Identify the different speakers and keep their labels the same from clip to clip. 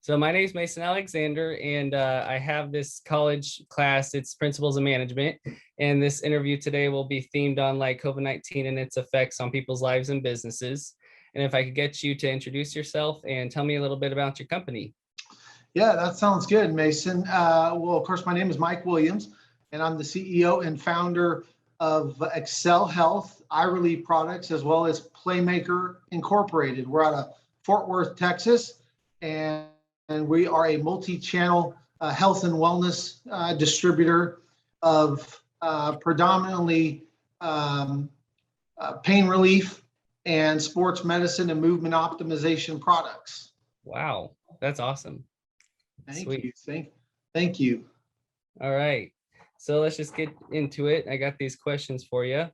Speaker 1: So my name is Mason Alexander, and I have this college class. It's Principles of Management, and this interview today will be themed on like COVID-19 and its effects on people's lives and businesses. And if I could get you to introduce yourself and tell me a little bit about your company.
Speaker 2: Yeah, that sounds good, Mason. Well, of course, my name is Mike Williams, and I'm the CEO and founder of Excel Health, iRelief Products, as well as PlayMakar Incorporated. We're out of Fort Worth, Texas, and we are a multi-channel health and wellness distributor of predominantly pain relief and sports medicine and movement optimization products.
Speaker 1: Wow, that's awesome.
Speaker 2: Thank
Speaker 1: Sweet.
Speaker 2: you. Thank you.
Speaker 1: All right. So let's just get into it. I got these questions for you.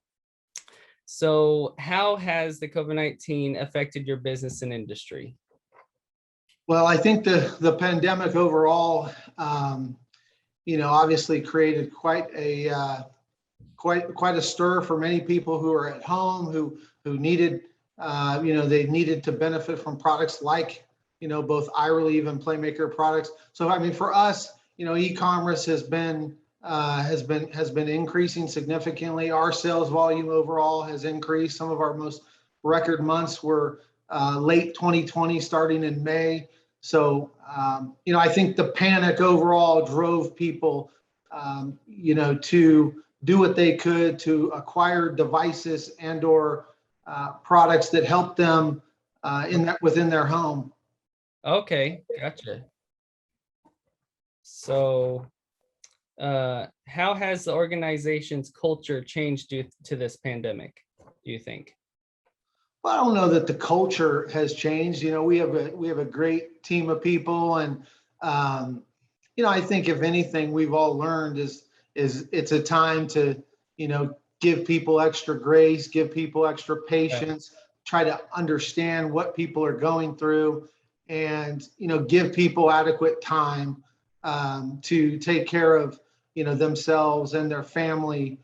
Speaker 1: So how has the COVID-19 affected your business and industry?
Speaker 2: Well, I think the pandemic overall, obviously created quite a stir for many people who are at home, who needed, they needed to benefit from products like, both iRelief and PlayMakar products. So, I mean, for us, e-commerce has been increasing significantly. Our sales volume overall has increased. Some of our most record months were late 2020, starting in May. So, I think the panic overall drove people, to do what they could to acquire devices and/or products that help them within their home.
Speaker 1: Okay, gotcha. So, how has the organization's culture changed due to this pandemic, do you think?
Speaker 2: Well, I don't know that the culture has changed. We have a great team of people, and I think if anything we've all learned is it's a time to give people extra grace, give people extra patience, try to understand what people are going through, and give people adequate time to take care of themselves and their family.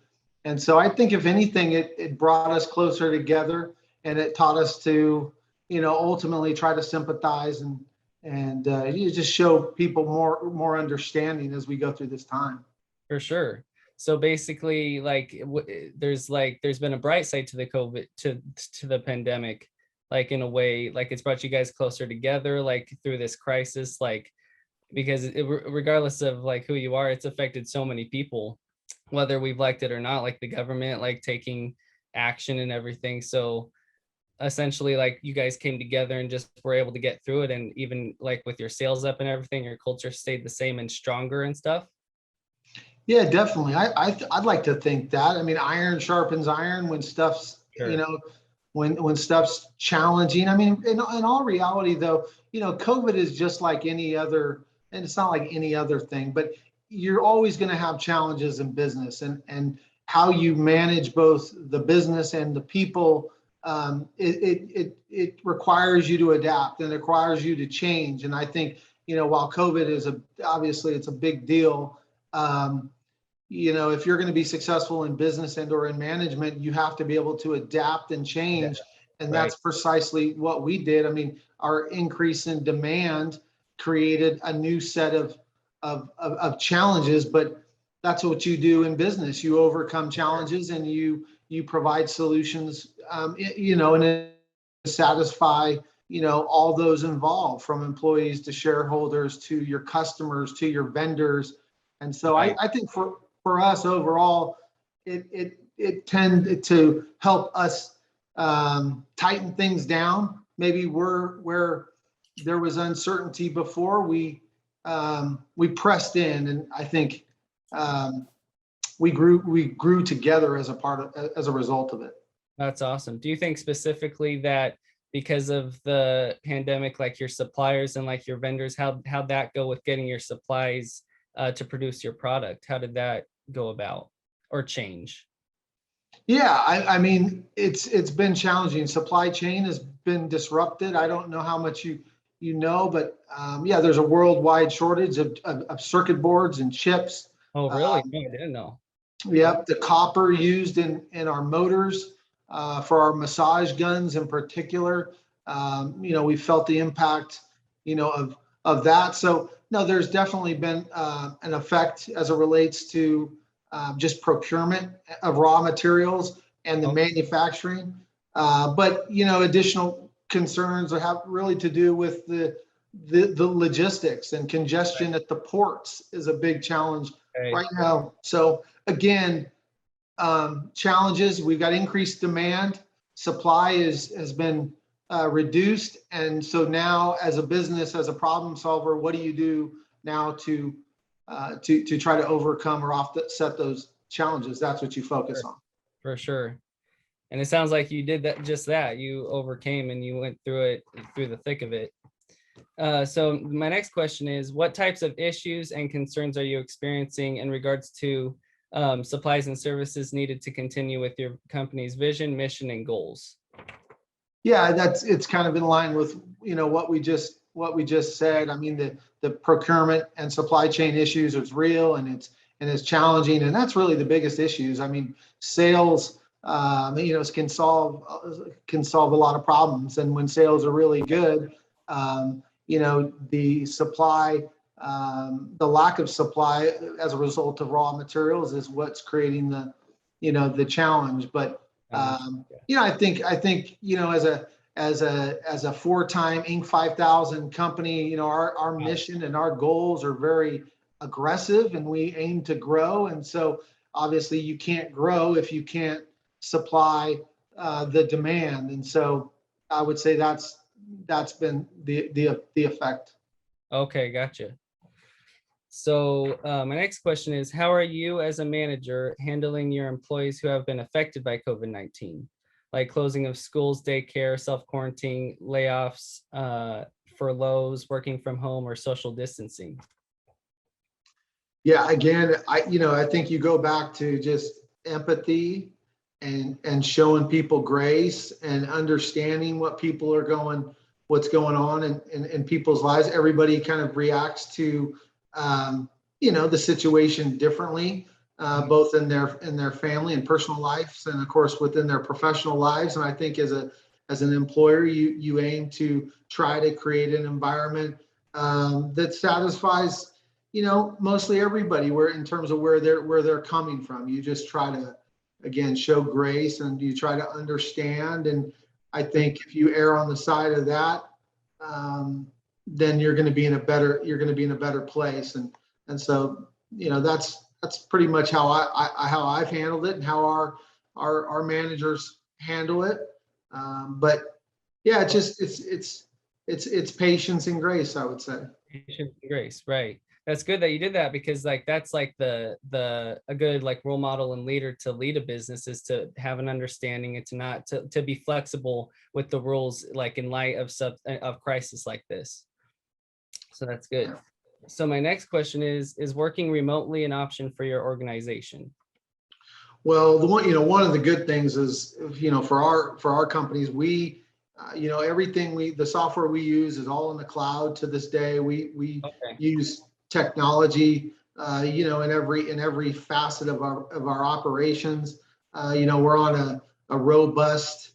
Speaker 2: And so I think if anything, it brought us closer together, and it taught us to ultimately try to sympathize and you just show people more understanding as we go through this time.
Speaker 1: For sure. So basically, there's been a bright side to the COVID to the pandemic, like in a way, like it's brought you guys closer together, like through this crisis, like because regardless of like who you are, it's affected so many people, whether we've liked it or not, like the government, like taking action and everything. So essentially, like you guys came together and just were able to get through it, and even like with your sales up and everything, your culture stayed the same and stronger and stuff.
Speaker 2: Yeah, definitely. I'd like to think that. I mean, iron sharpens iron when stuff's,
Speaker 1: Sure.
Speaker 2: When stuff's challenging. I mean, in all reality though, COVID is just like any other, and it's not like any other thing, but you're always going to have challenges in business, and how you manage both the business and the people. It requires you to adapt, and it requires you to change. And I think, while COVID is obviously it's a big deal, if you're going to be successful in business and or in management, you have to be able to adapt and change. Yeah. And that's precisely what we did. I mean, our increase in demand created a new set of challenges, but that's what you do in business. You overcome challenges, and you provide solutions, and satisfy, all those involved, from employees to shareholders to your customers to your vendors. And so I think for us overall, it tended to help us tighten things down. Maybe where there was uncertainty before, we pressed in, and I think we grew together as a result of it.
Speaker 1: That's awesome. Do you think specifically that because of the pandemic, like your suppliers and like your vendors, how'd that go with getting your supplies to produce your product? How did that go about or change?
Speaker 2: Yeah, I mean, it's been challenging. Supply chain has been disrupted. I don't know how much you know, but there's a worldwide shortage of circuit boards and chips.
Speaker 1: Oh, really? No, I didn't know.
Speaker 2: Yep, the copper used in our motors for our massage guns in particular. We felt the impact, of that. So no, there's definitely been an effect as it relates to just procurement of raw materials and the
Speaker 1: Okay.
Speaker 2: manufacturing. But additional concerns have really to do with the logistics, and congestion at the ports is a big challenge
Speaker 1: Okay.
Speaker 2: right now. So again, challenges. We've got increased demand. Supply has been reduced, and so now, as a business, as a problem solver, what do you do now to try to overcome or offset those challenges? That's what you focus
Speaker 1: Sure.
Speaker 2: on.
Speaker 1: For sure. And it sounds like you did that, just that. You overcame and you went through it, through the thick of it. So my next question is, what types of issues and concerns are you experiencing in regards to supplies and services needed to continue with your company's vision, mission, and goals?
Speaker 2: Yeah, it's kind of in line with what we just said. I mean, the procurement and supply chain issues is real, and it's challenging, and that's really the biggest issues. I mean, sales can solve a lot of problems, and when sales are really good, the supply, the lack of supply as a result of raw materials is what's creating the challenge. But I think as a four-time Inc. 5000 company, our mission and our goals are very aggressive, and we aim to grow. And so obviously you can't grow if you can't supply the demand. And so I would say that's been the effect.
Speaker 1: Okay, gotcha. So my next question is, how are you as a manager handling your employees who have been affected by COVID-19, like closing of schools, daycare, self-quarantine, layoffs, furloughs, working from home, or social distancing?
Speaker 2: Yeah, again, I think you go back to just empathy and showing people grace and understanding what's going on in people's lives. Everybody kind of reacts to the situation differently, both in their family and personal lives, and of course within their professional lives. And I think as an employer, you aim to try to create an environment that satisfies mostly everybody, where in terms of where they're coming from. You just try to, again, show grace, and you try to understand. And I think if you err on the side of that, then you're going to be in a better place. And so that's pretty much how I've handled it, and how our managers handle it. But yeah, it's patience and grace, I would say.
Speaker 1: Patience and grace, right? That's good that you did that, because like that's like a good like role model and leader to lead a business, is to have an understanding and to be flexible with the rules, like in light of crisis like this. So that's good. So my next question is working remotely an option for your organization?
Speaker 2: Well, one of the good things is, for our companies, the software we use is all in the cloud to this day. We
Speaker 1: Okay.
Speaker 2: use technology, in every facet of our operations. We're on a robust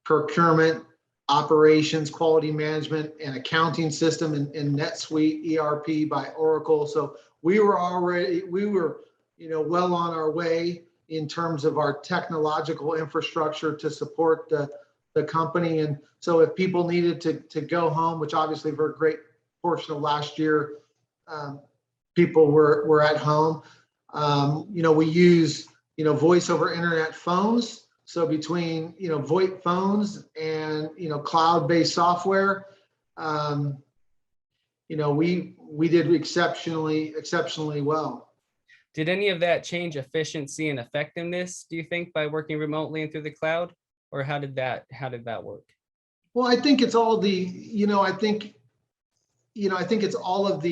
Speaker 2: procurement, operations, quality management, and accounting system in NetSuite ERP by Oracle. So we were well on our way in terms of our technological infrastructure to support the company. And so if people needed to go home, which obviously for a great portion of last year, people were at home. We use voice over internet phones. So between VoIP phones and cloud-based software, we did exceptionally well.
Speaker 1: Did any of that change efficiency and effectiveness, do you think, by working remotely and through the cloud? Or how did that work?
Speaker 2: Well, I think it's all I think it's all of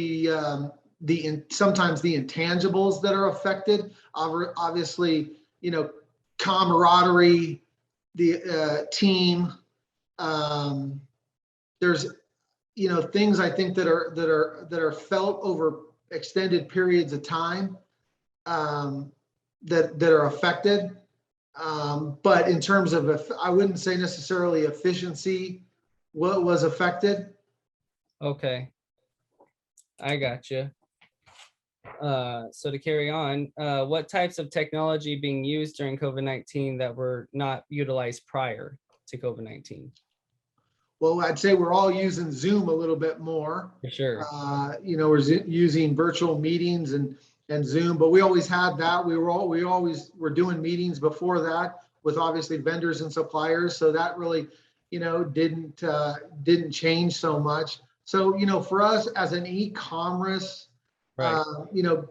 Speaker 2: sometimes the intangibles that are affected. Obviously, camaraderie, the team. There's things I think that are felt over extended periods of time, that are affected. But in terms of, I wouldn't say necessarily efficiency what was affected.
Speaker 1: Okay, I gotcha. So to carry on, what types of technology being used during COVID-19 that were not utilized prior to COVID-19?
Speaker 2: Well, I'd say we're all using Zoom a little bit more.
Speaker 1: For sure.
Speaker 2: We're using virtual meetings and Zoom, but we always had that. We always were doing meetings before that with obviously vendors and suppliers. So that really, didn't change so much. So, for us as an e-commerce,
Speaker 1: Right.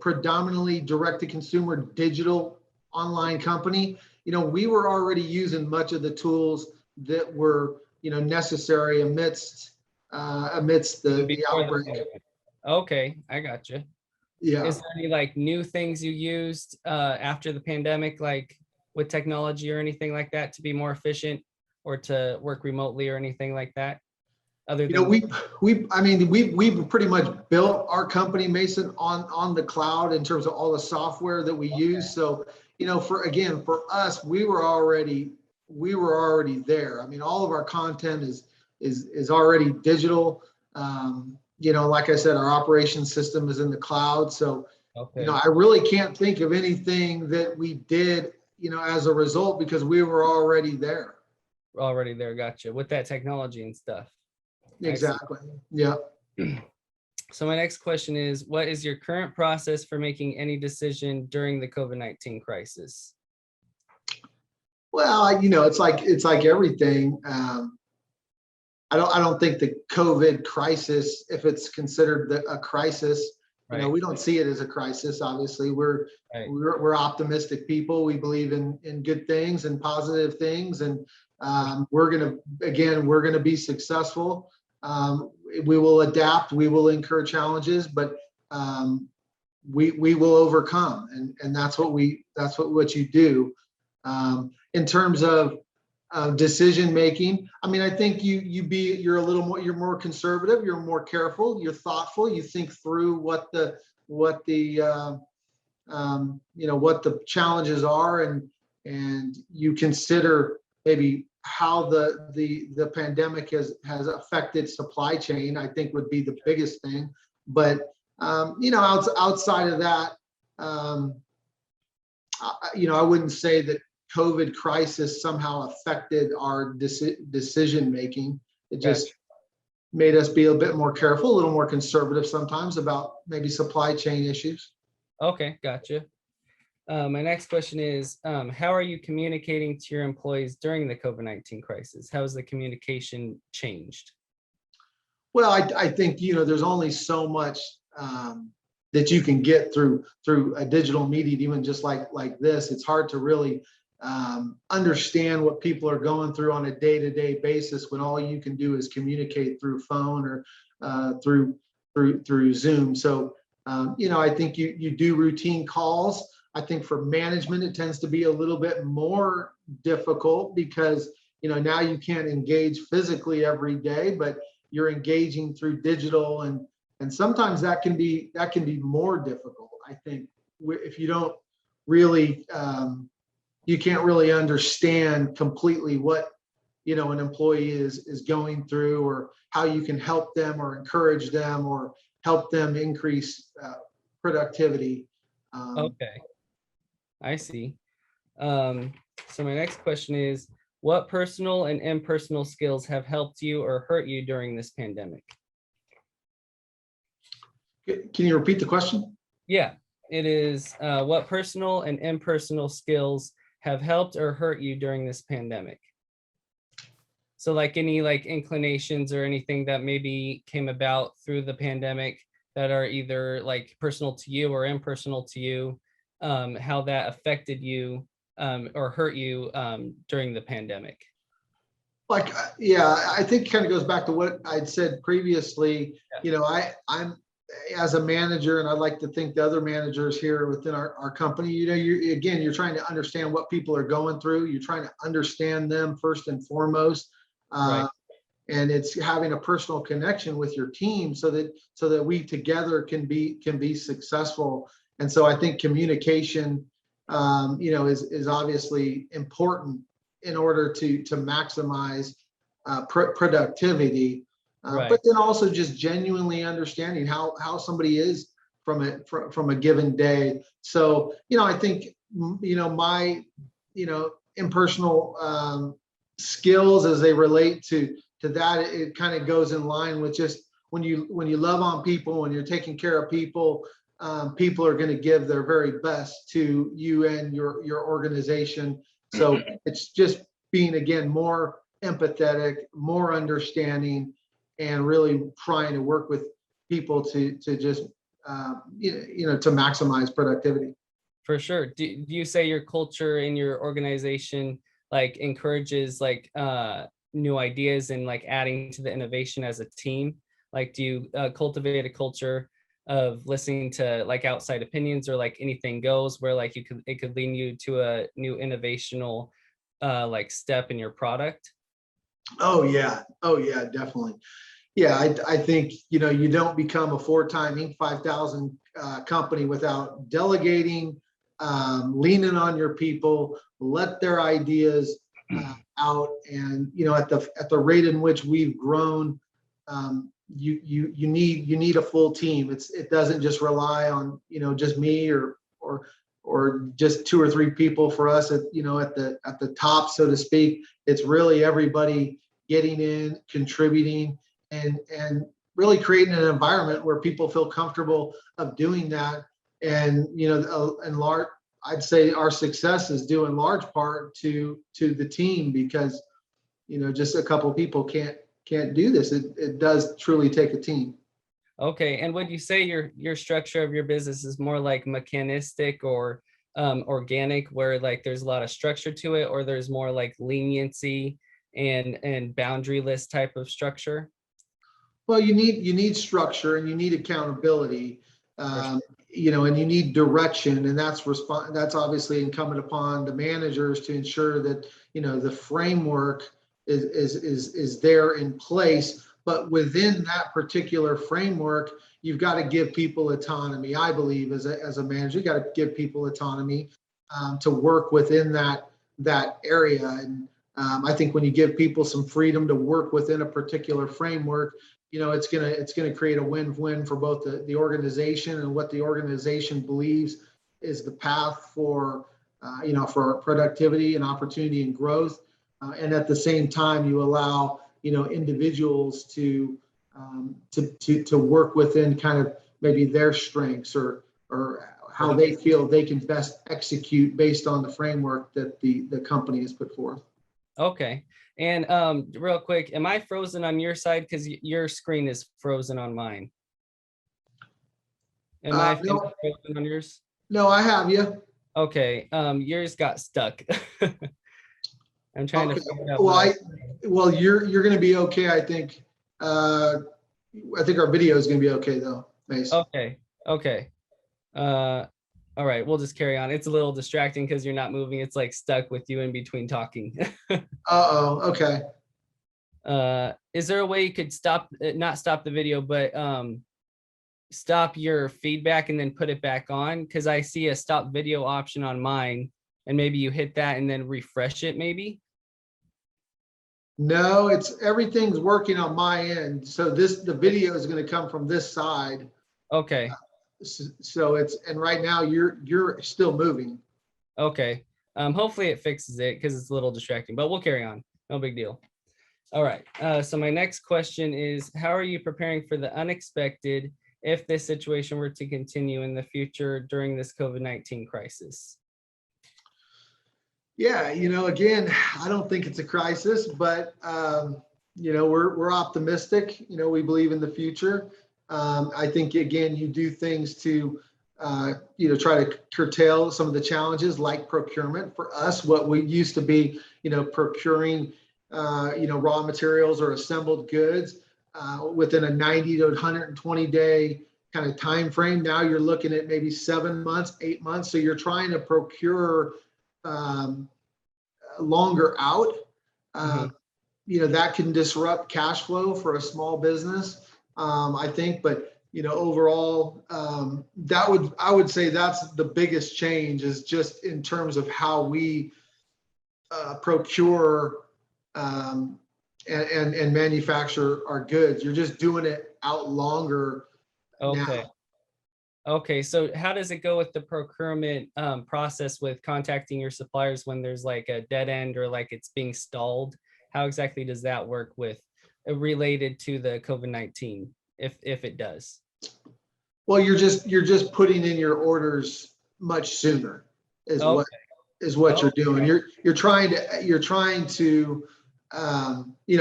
Speaker 2: predominantly direct to consumer digital online company, we were already using much of the tools that were, necessary amidst the
Speaker 1: Before the
Speaker 2: outbreak.
Speaker 1: pandemic. Okay, I gotcha.
Speaker 2: Yeah.
Speaker 1: Is there any like new things you used after the pandemic, like with technology or anything like that to be more efficient or to work remotely or anything like that? Other
Speaker 2: You know,
Speaker 1: than
Speaker 2: we've pretty much built our company, Mason, on the cloud in terms of all the software that we use. So, for us, we were already there. I mean, all of our content is already digital. Like I said, our operation system is in the cloud. So,
Speaker 1: okay,
Speaker 2: I really can't think of anything that we did, as a result, because we were already there.
Speaker 1: already there, gotcha. With that technology and stuff. I see.
Speaker 2: Exactly. Yeah.
Speaker 1: So my next question is, what is your current process for making any decision during the COVID-19 crisis?
Speaker 2: Well, it's like everything. I don't think the COVID crisis, if it's considered a crisis,
Speaker 1: Right,
Speaker 2: we don't see it as a crisis. Obviously, we're
Speaker 1: right,
Speaker 2: we're, we're optimistic people. We believe in good things and positive things, and we're gonna be successful. We will adapt. We will incur challenges, but we will overcome, and that's what you do. In terms of decision making, I mean, I think you're more conservative, you're more careful, you're thoughtful, you think through what the challenges are, and you consider maybe how the pandemic has affected supply chain. I think would be the biggest thing. But outside of that, um, I wouldn't say that COVID crisis somehow affected our decision making. It
Speaker 1: gotcha.
Speaker 2: just made us be a bit more careful, a little more conservative sometimes about maybe supply chain issues.
Speaker 1: Okay, gotcha. My next question is, how are you communicating to your employees during the COVID-19 crisis? How has the communication changed?
Speaker 2: Well, I think there's only so much that you can get through a digital media, even just like this. It's hard to really understand what people are going through on a day-to-day basis when all you can do is communicate through phone or through Zoom. So I think you do routine calls. I think for management it tends to be a little bit more difficult because now you can't engage physically every day, but you're engaging through digital, and sometimes that can be more difficult. I think if you don't really you can't really understand completely what an employee is going through, or how you can help them or encourage them or help them increase productivity.
Speaker 1: Okay, I see. So my next question is, what personal and impersonal skills have helped you or hurt you during this pandemic?
Speaker 2: Can you repeat the question?
Speaker 1: Yeah, it is, what personal and impersonal skills have helped or hurt you during this pandemic? So like any like inclinations or anything that maybe came about through the pandemic that are either like personal to you or impersonal to you, how that affected you or hurt you during the pandemic.
Speaker 2: Yeah, I think it kind of goes back to what I'd said previously.
Speaker 1: Yeah.
Speaker 2: I'm as a manager, and I'd like to think the other managers here within our company, you're trying to understand what people are going through. You're trying to understand them first and foremost.
Speaker 1: Right.
Speaker 2: And it's having a personal connection with your team so that we together can be successful. And so I think communication, is obviously important in order to maximize productivity.
Speaker 1: Right.
Speaker 2: but then also just genuinely understanding how somebody is from a given day. So, I think, my, impersonal skills as they relate to that, it kind of goes in line with just when you love on people, when you're taking care of people, people are going to give their very best to you and your organization. So it's just being, again, more empathetic, more understanding, and really trying to work with people to just to maximize productivity.
Speaker 1: For sure. Do you say your culture in your organization like encourages like new ideas and like adding to the innovation as a team? Like, do you cultivate a culture of listening to like outside opinions, or like anything goes, where like it could lead you to a new innovational like step in your product?
Speaker 2: Oh yeah, definitely. Yeah, I think, you don't become a four-time Inc. 5000 company without delegating, leaning on your people, let their ideas out. And, at the rate in which we've grown, you need a full team. It doesn't just rely on, just me or just two or three people for us at, at the top, so to speak. It's really everybody getting in, contributing, and really creating an environment where people feel comfortable of doing that. And, in large, I'd say our success is due in large part to the team, because, just a couple of people can't do this. It does truly take a team.
Speaker 1: Okay. And would you say your structure of your business is more like mechanistic or organic, where like there's a lot of structure to it, or there's more like leniency and boundaryless type of structure?
Speaker 2: Well, you need structure, and you need accountability,
Speaker 1: For
Speaker 2: um,
Speaker 1: sure.
Speaker 2: and you need direction, and that's obviously incumbent upon the managers to ensure that, the framework is there in place. But within that particular framework, you've got to give people autonomy. I believe, as a manager, you got to give people autonomy, to work within that area. And I think when you give people some freedom to work within a particular framework, it's gonna create a win-win for both the organization and what the organization believes is the path for productivity and opportunity and growth. And at the same time, you allow, individuals to work within kind of maybe their strengths, or how they feel they can best execute based on the framework that the company has put forth.
Speaker 1: Okay. And real quick, am I frozen on your side? Because your screen is frozen on mine. Am I
Speaker 2: No,
Speaker 1: frozen on yours?
Speaker 2: no, I have you.
Speaker 1: Okay. Yours got stuck. I'm trying to
Speaker 2: Okay.
Speaker 1: figure out
Speaker 2: Well,
Speaker 1: what I.
Speaker 2: you're going to be okay. Uh, I think our video is going to be okay though, Mace.
Speaker 1: Okay. Okay. Uh, all right. We'll just carry on. It's a little distracting because you're not moving. It's like stuck with you in between talking.
Speaker 2: Uh-oh. Okay.
Speaker 1: Is there a way you could stop, not stop the video, but stop your feedback and then put it back on? Because I see a stop video option on mine, and maybe you hit that and then refresh it, maybe.
Speaker 2: No, everything's working on my end. So the video is going to come from this side.
Speaker 1: Okay.
Speaker 2: So and right now you're still moving.
Speaker 1: Okay. Hopefully it fixes it because it's a little distracting, but we'll carry on. No big deal. All right. So my next question is, how are you preparing for the unexpected if this situation were to continue in the future during this COVID-19 crisis?
Speaker 2: Yeah, again, I don't think it's a crisis, but we're optimistic. We believe in the future. I think, again, you do things to try to curtail some of the challenges, like procurement. For us, what we used to be, procuring raw materials or assembled goods within a 90 to 120 day kind of time frame. Now you're looking at maybe 7 months, 8 months. So you're trying to procure longer out.
Speaker 1: Mhm.
Speaker 2: That can disrupt cash flow for a small business, I think. But overall, I would say that's the biggest change, is just in terms of how we procure and manufacture our goods. You're just doing it out longer
Speaker 1: Okay.
Speaker 2: now.
Speaker 1: Okay, so how does it go with the procurement process with contacting your suppliers when there's like a dead end or like it's being stalled? How exactly does that work with related to the COVID-19, if it does?
Speaker 2: Well, you're just putting in your orders much sooner is
Speaker 1: Okay.
Speaker 2: what
Speaker 1: Oh,
Speaker 2: you're doing. You're trying to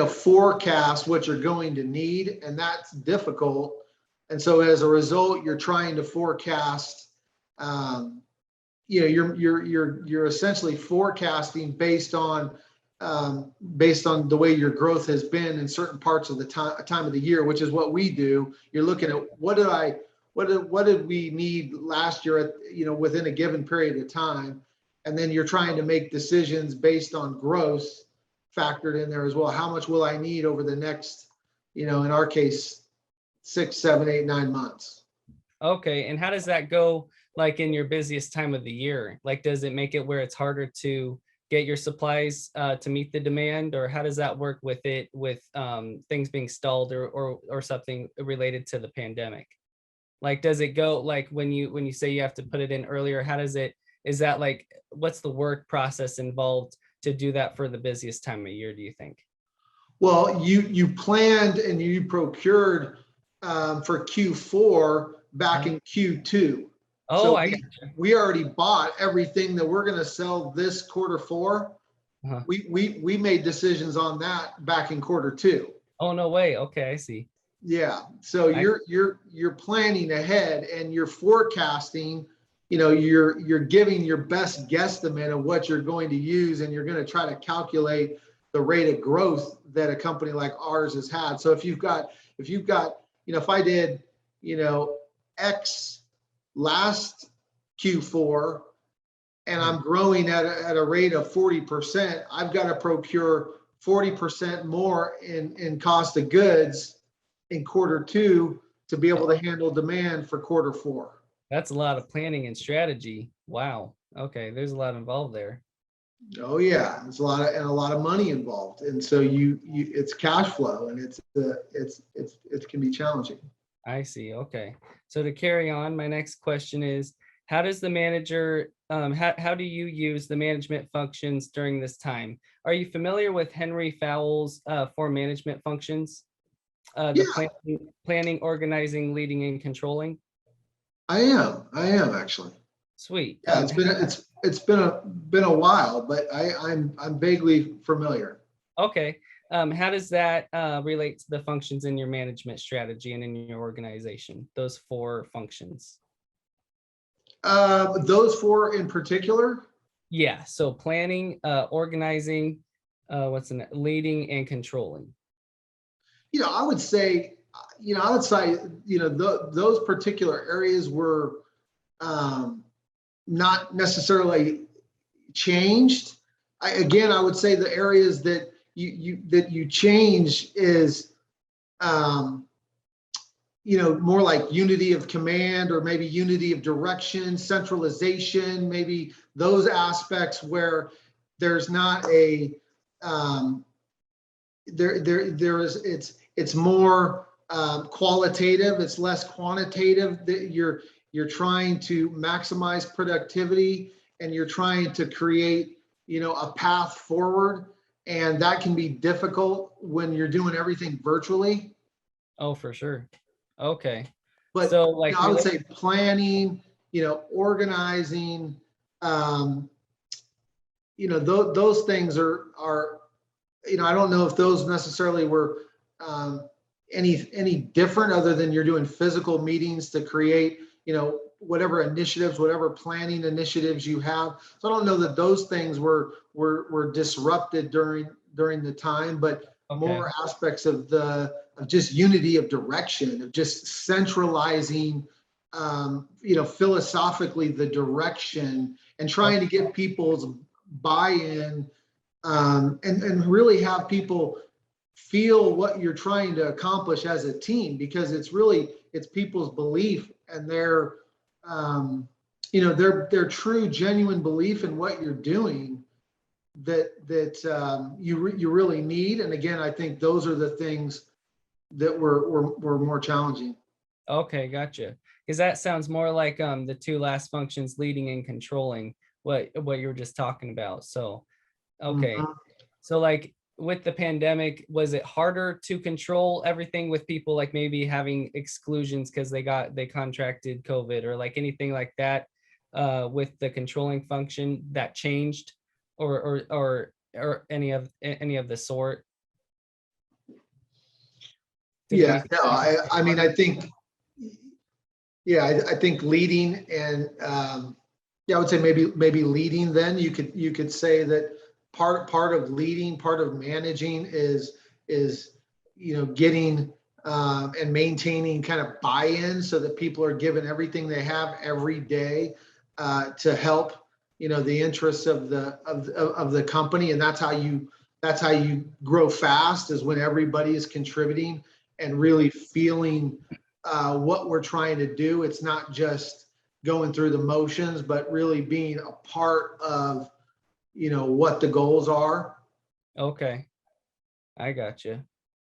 Speaker 2: forecast what you're going to need, and that's difficult. And so as a result, you're trying to forecast. Um, you're essentially forecasting based on the way your growth has been in certain parts of the time of the year, which is what we do. You're looking at what did we need last year at, within a given period of time, and then you're trying to make decisions based on growth factored in there as well. How much will I need over the next, in our case, 6, 7, 8, 9 months?
Speaker 1: okay. And how does that go like in your busiest time of the year? Like, does it make it where it's harder to get your supplies to meet the demand, or how does that work with it with things being stalled or something related to the pandemic? Like, does it go like when you say you have to put it in earlier, how does it, is that like, what's the work process involved to do that for the busiest time of year, do you think?
Speaker 2: Well, you planned and you procured for Q4 back
Speaker 1: Uh,
Speaker 2: in Q2.
Speaker 1: oh,
Speaker 2: So
Speaker 1: I got
Speaker 2: we already bought everything that we're going to sell this quarter 4.
Speaker 1: uh
Speaker 2: We made decisions on that back in quarter 2.
Speaker 1: Oh, no way. Okay, I see.
Speaker 2: Yeah. So
Speaker 1: I
Speaker 2: you're planning ahead and you're forecasting. You're giving your best guesstimate of what you're going to use, and you're going to try to calculate the rate of growth that a company like ours has had. So if you've got, if I did, X last Q4 and
Speaker 1: Mhm.
Speaker 2: I'm growing at a rate of 40%, I've got to procure 40% more in cost of goods in quarter 2 to be able to handle demand for quarter 4.
Speaker 1: That's a lot of planning and strategy. Wow. Okay, there's a lot involved there.
Speaker 2: Oh yeah, there's a lot of money involved, and so it's cash flow, and it can be challenging.
Speaker 1: I see. Okay. So to carry on, my next question is, how does the manager, how do you use the management functions during this time? Are you familiar with Henry Fowles' four management functions? The
Speaker 2: Yeah,
Speaker 1: planning, organizing, leading, and controlling?
Speaker 2: I am actually.
Speaker 1: Sweet.
Speaker 2: Yeah, it's been a while, but I'm vaguely familiar.
Speaker 1: Okay. How does that relate to the functions in your management strategy and in your organization? Those four functions.
Speaker 2: Those 4 in particular.
Speaker 1: Yeah. So planning, organizing, what's in it? Leading and controlling.
Speaker 2: I would say, those particular areas were um, not necessarily changed. I would say the areas that you change is, um, more like unity of command, or maybe unity of direction, centralization, maybe those aspects where there's not a there is it's more qualitative, it's less quantitative. That you're trying to maximize productivity, and you're trying to create a path forward, and that can be difficult when you're doing everything virtually.
Speaker 1: Oh, for sure. Okay.
Speaker 2: But
Speaker 1: So like
Speaker 2: I would
Speaker 1: relate.
Speaker 2: say planning, organizing, um, those things are I don't know if those necessarily were any different, other than you're doing physical meetings to create, whatever initiatives, whatever planning initiatives you have. So I don't know that those things were disrupted during the time, but
Speaker 1: Okay.
Speaker 2: more aspects of just unity of direction, of just centralizing, philosophically the direction, and trying to get people's buy-in, and really have people feel what you're trying to accomplish as a team, because it's people's belief and their true genuine belief in what you're doing you really need. And again, I think those are the things that were more challenging.
Speaker 1: Okay, gotcha. Because that sounds more like the two last functions, leading and controlling, what you were just talking about. So okay.
Speaker 2: Mhm.
Speaker 1: So like with the pandemic, was it harder to control everything with people like maybe having exclusions because they contracted COVID or like anything like that with the controlling function that changed or any of the sort? Did
Speaker 2: Yeah,
Speaker 1: anything
Speaker 2: no,
Speaker 1: change?
Speaker 2: I mean, I think, yeah, I think leading and, yeah, I would say maybe leading, then you could say that part of leading, part of managing is, getting, and maintaining kind of buy-in so that people are given everything they have every day, to help, the interests of the company. And that's how you grow fast, is when everybody is contributing and really feeling, what we're trying to do. It's not just going through the motions, but really being a part of, what the goals are.
Speaker 1: Okay, I got you.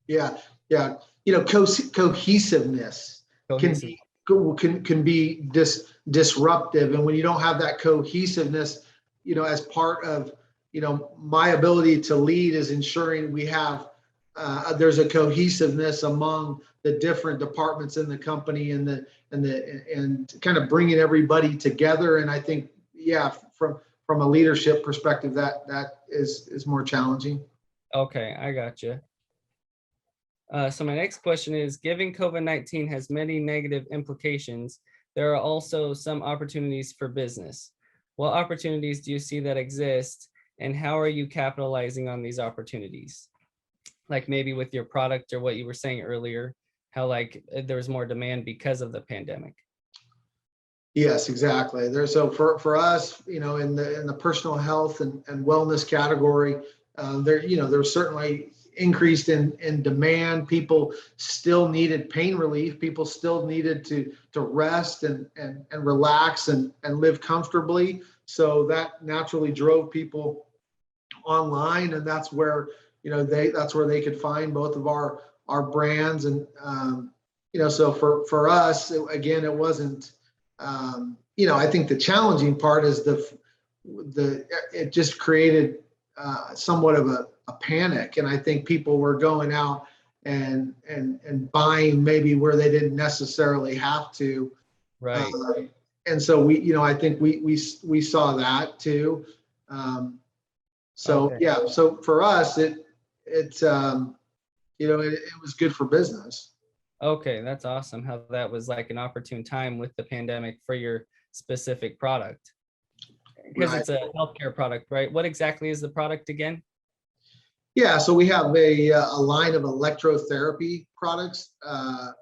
Speaker 2: Yeah, yeah. Cohesiveness can
Speaker 1: Cohesive.
Speaker 2: be can be disruptive, and when you don't have that cohesiveness, as part of, my ability to lead is ensuring we have, there's a cohesiveness among the different departments in the company, and kind of bringing everybody together. And I think, yeah, from a leadership perspective, that is more challenging.
Speaker 1: Okay, I got you. So my next question is, given COVID-19 has many negative implications, there are also some opportunities for business. What opportunities do you see that exist, and how are you capitalizing on these opportunities? Like maybe with your product or what you were saying earlier, how like there was more demand because of the pandemic.
Speaker 2: Yes, exactly. So for us, in the personal health and wellness category, there's certainly increased in demand. People still needed pain relief. People still needed to rest and relax and live comfortably. So that naturally drove people online, and that's where they could find both of our brands. And, so for us, again, it wasn't, I think the challenging part is it just created, somewhat of a panic. And I think people were going out and buying maybe where they didn't necessarily have to.
Speaker 1: Right.
Speaker 2: And so I think we saw that too. So
Speaker 1: Okay.
Speaker 2: yeah, so for us, it was good for business.
Speaker 1: Okay, that's awesome how that was like an opportune time with the pandemic for your specific product. Because
Speaker 2: Right.
Speaker 1: it's a healthcare product, right? What exactly is the product again?
Speaker 2: Yeah, so we have a line of electrotherapy products, a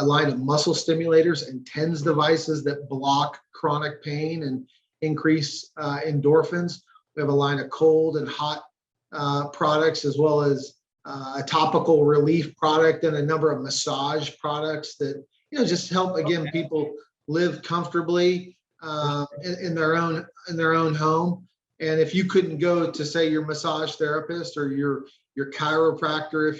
Speaker 2: line of muscle stimulators and TENS devices that block chronic pain and increase, endorphins. We have a line of cold and hot, products, as well as, a topical relief product, and a number of massage products that, just help, again,
Speaker 1: Okay,
Speaker 2: people live comfortably,
Speaker 1: for sure.
Speaker 2: in their own home. And if you couldn't go to, say, your massage therapist or your chiropractor,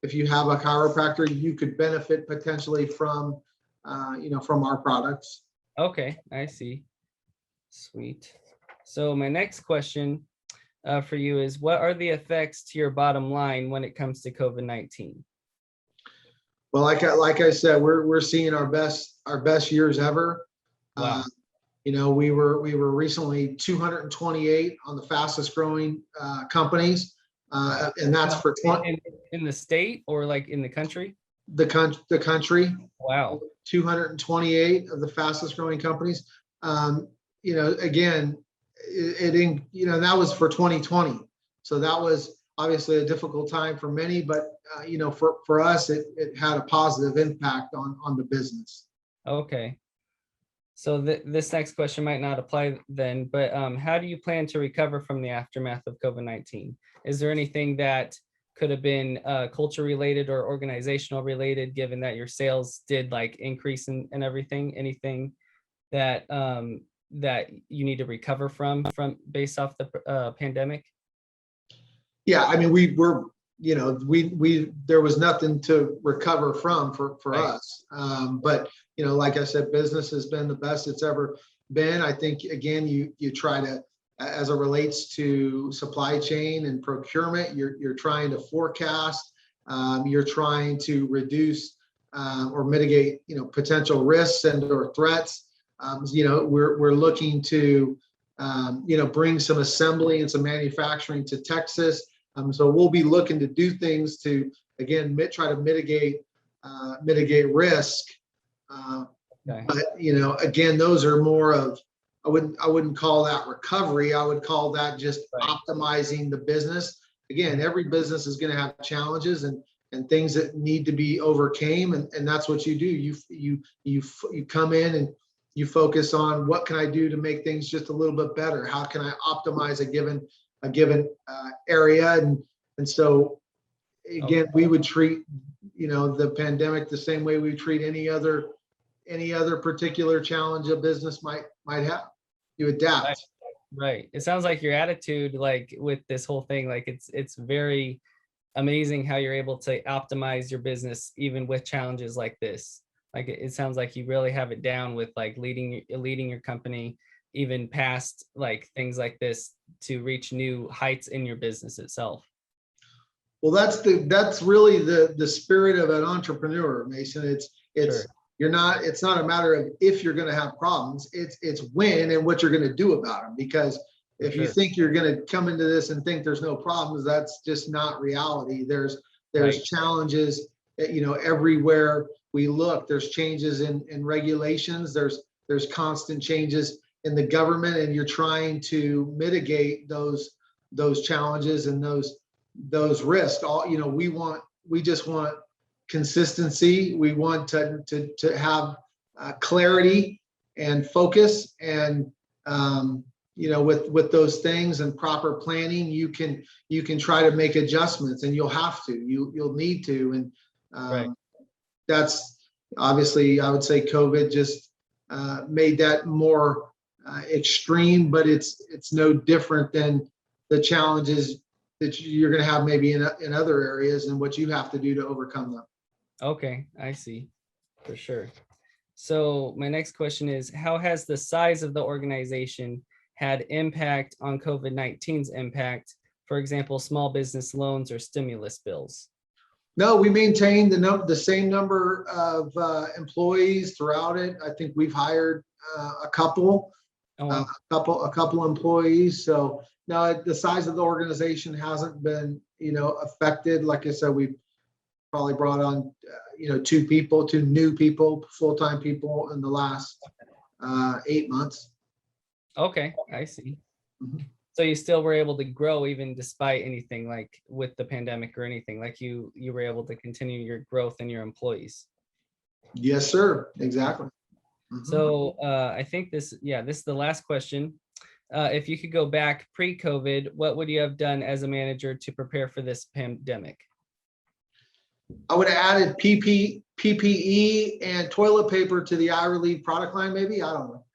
Speaker 2: if you have a chiropractor, you could benefit potentially from our products.
Speaker 1: Okay, I see. Sweet. So my next question for you is, what are the effects to your bottom line when it comes to COVID-19?
Speaker 2: Well, like I said, we're seeing our best years ever. Uh,
Speaker 1: Wow.
Speaker 2: we were recently 228 on the fastest growing, companies,
Speaker 1: Wow.
Speaker 2: and that's for
Speaker 1: In the state or like in the country?
Speaker 2: the country.
Speaker 1: Wow.
Speaker 2: 228 of the fastest growing companies. Again, that was for 2020. So that was obviously a difficult time for many, but, for us, it had a positive impact on the business.
Speaker 1: Okay. So this next question might not apply then, but how do you plan to recover from the aftermath of COVID-19? Is there anything that could have been culture related or organizational related, given that your sales did like increase and everything? Anything that that you need to recover from based off the pandemic?
Speaker 2: Yeah, I mean, we there was nothing to recover from for
Speaker 1: Right.
Speaker 2: us. But like I said, business has been the best it's ever been. I think again, you try to, as it relates to supply chain and procurement, you're trying to forecast, you're trying to reduce or mitigate potential risks and or threats. We're looking to bring some assembly and some manufacturing to Texas. So we'll be looking to do things to, again, try to mitigate risk.
Speaker 1: Okay.
Speaker 2: But again, those are more of, I wouldn't call that recovery. I would call that just
Speaker 1: Right.
Speaker 2: optimizing the business. Again, every business is going to have challenges and things that need to be overcame, and that's what you do. You come in and you focus on what can I do to make things just a little bit better. How can I optimize a given area, and so
Speaker 1: Okay.
Speaker 2: again, we would treat the pandemic the same way we treat any other particular challenge a business might have. You
Speaker 1: Right.
Speaker 2: adapt.
Speaker 1: Right. It sounds like your attitude, like with this whole thing, like it's very amazing how you're able to optimize your business even with challenges like this. Like it sounds like you really have it down with like leading your company even past like things like this to reach new heights in your business itself.
Speaker 2: Well, that's really the spirit of an entrepreneur, Mason. It's
Speaker 1: Sure.
Speaker 2: it's not a matter of if you're going to have problems. It's when and what you're going to do about them. Because
Speaker 1: For
Speaker 2: if you
Speaker 1: sure.
Speaker 2: think you're going to come into this and think there's no problems, that's just not reality. There's
Speaker 1: Right.
Speaker 2: challenges everywhere we look. There's changes in regulations. There's constant changes in the government, and you're trying to mitigate those challenges and those risks. We just want consistency. We want to have clarity and focus, and with those things and proper planning, you can try to make adjustments, and you'll need to, and
Speaker 1: Right.
Speaker 2: that's obviously, I would say COVID just made that more extreme, but it's no different than the challenges that you're going to have maybe in other areas, and what you have to do to overcome them.
Speaker 1: Okay, I see. For sure. So my next question is, how has the size of the organization had impact on COVID-19's impact? For example, small business loans or stimulus bills?
Speaker 2: No, we maintained the same number of employees throughout it. I think we've hired a couple,
Speaker 1: Oh,
Speaker 2: a
Speaker 1: wow.
Speaker 2: couple employees. So no, the size of the organization hasn't been affected. Like I said, we probably brought on two new people, full-time people in the last 8 months.
Speaker 1: Okay, I see.
Speaker 2: Mhm.
Speaker 1: So you still were able to grow even despite anything like with the pandemic or anything, like you were able to continue your growth in your employees.
Speaker 2: Yes, sir. Exactly. Mhm.
Speaker 1: So I think this is the last question. If you could go back pre-COVID, what would you have done as a manager to prepare for this pandemic?
Speaker 2: I would have added PPE and toilet paper to the eye relief product line, maybe. I don't know.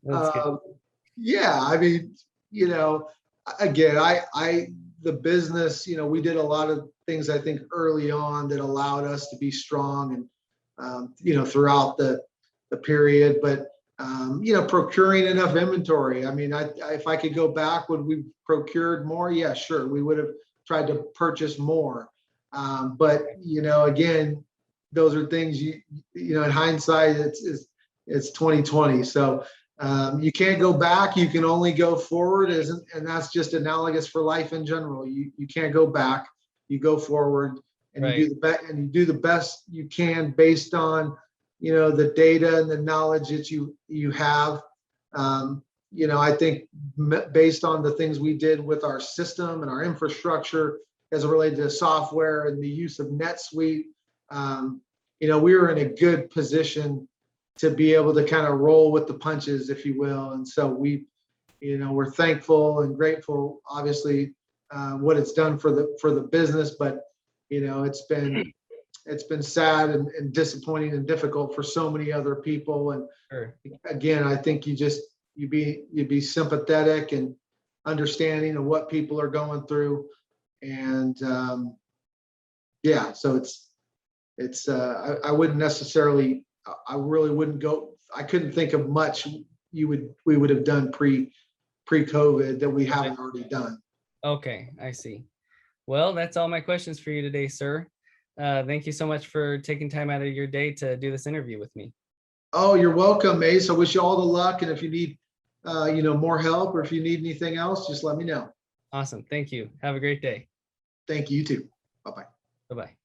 Speaker 1: That's good.
Speaker 2: Yeah, I mean, you know, again, the business, we did a lot of things I think early on that allowed us to be strong, and throughout the period. But procuring enough inventory. I mean, if I could go back, would we procured more? Yeah, sure, we would have tried to purchase more. But again, those are things in hindsight, it's 2020. So you can't go back. You can only go forward, and that's just analogous for life in general. You can't go back. You go forward, and
Speaker 1: Right.
Speaker 2: you do the best you can based on the data and the knowledge that you have. I think based on the things we did with our system and our infrastructure as it related to software and the use of NetSuite, we were in a good position to be able to kind of roll with the punches, if you will. And so we're thankful and grateful, obviously, what it's done for the business, but it's been it's been sad and disappointing and difficult for so many other people. And
Speaker 1: Sure.
Speaker 2: again, I think you be sympathetic and understanding of what people are going through. And yeah, so I wouldn't necessarily, I really wouldn't go, I couldn't think of much we would have done pre-COVID that we haven't already done.
Speaker 1: Okay, I see. Well, that's all my questions for you today, sir. Thank you so much for taking time out of your day to do this interview with me.
Speaker 2: Oh, you're welcome, Ace. I wish you all the luck. And if you need, more help, or if you need anything else, just let me know.
Speaker 1: Awesome. Thank you. Have a great day.
Speaker 2: Thank you, you too. Bye-bye.
Speaker 1: Bye-bye.